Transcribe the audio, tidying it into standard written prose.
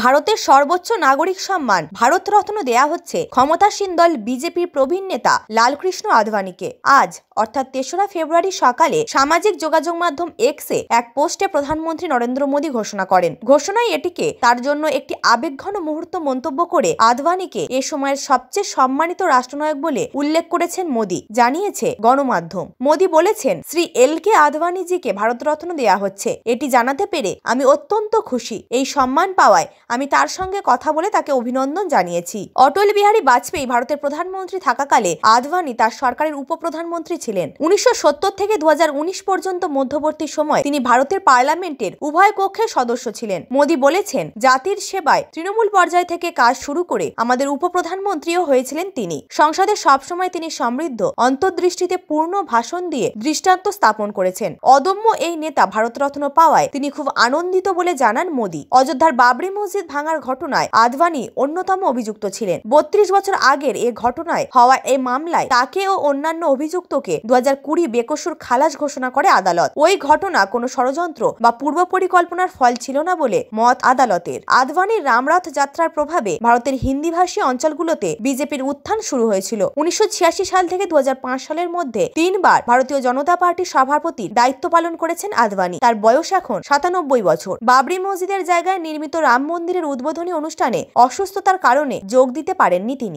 ভারতের সর্বোচ্চ নাগরিক সম্মান ভারতরত্ন দেয়া হচ্ছে ক্ষমতাসীন দল বিজেপির প্রবীণ নেতা লালকৃষ্ণ আদভানিকে। আজ অর্থাৎ ৩রা ফেব্রুয়ারি সকালে সামাজিক যোগাযোগ মাধ্যম এক্সে এক পোস্টে প্রধানমন্ত্রী নরেন্দ্র মোদী ঘোষণা করেন। ঘোষণায় এটিকে তার জন্য একটি আবেগঘন মুহূর্ত মন্তব্য করে আদভানিকে এ সময়ের সবচেয়ে সম্মানিত রাষ্ট্রনায়ক বলে উল্লেখ করেছেন মোদী, জানিয়েছে গণমাধ্যম। মোদী বলেছেন, শ্রী এল.কে. আদভানিজিকে ভারতরত্ন দেয়া হচ্ছে। এটি জানাতে পেরে আমি অত্যন্ত খুশি। এই সম্মান পাওয়ায় আমি তার সঙ্গে কথা বলে তাকে অভিনন্দন জানিয়েছি। অটল বিহারী বাজপেয়ী ভারতের প্রধানমন্ত্রী থাকাকালে আদভানি তার সরকারের উপপ্রধানমন্ত্রী ছিলেন। ১৯৭০ থেকে ২০১৯ পর্যন্ত মধ্যবর্তী সময় তিনি ভারতের পার্লামেন্টের উভয় কক্ষের সদস্য ছিলেন। মোদী বলেছেন, জাতির সেবায় তৃণমূল পর্যায় থেকে কাজ শুরু করে আমাদের উপপ্রধানমন্ত্রীও হয়েছিলেন তিনি। সংসদে সবসময় তিনি সমৃদ্ধ অন্তর্দৃষ্টিতে পূর্ণ ভাষণ দিয়ে দৃষ্টান্ত স্থাপন করেছেন। অদম্য এই নেতা ভারতরত্ন পাওয়ায় তিনি খুব আনন্দিত বলে জানান মোদী। অযোধ্যার বাবরি মসজিদ ভাঙার ঘটনায় আদভানি অন্যতম অভিযুক্ত ছিলেন। ৩২ বছর আগের এ ঘটনায় হওয়া এই মামলায় তাকে ও অন্যান্য অভিযুক্তকে ২০২০ বেকসুর খালাস ঘোষণা করে আদালত। ওই ঘটনা কোনো ষড়যন্ত্র বা পূর্ব পরিকল্পনার ফল ছিল না বলে মত আদালতের। আদভানির রামরথ যাত্রার প্রভাবে ভারতের হিন্দিভাষী অঞ্চলগুলোতে বিজেপির উত্থান শুরু হয়েছিল। ১৯৮৬ সাল থেকে ২০০৫ সালের মধ্যে ৩ বার ভারতীয় জনতা পার্টির সভাপতির দায়িত্ব পালন করেছেন আদভানি। তার বয়স এখন ৯৭ বছর। বাবরি মসজিদের জায়গায় নির্মিত রাম মন্দিরের উদ্বোধনী অনুষ্ঠানে অসুস্থতার কারণে যোগ দিতে পারেননি তিনি।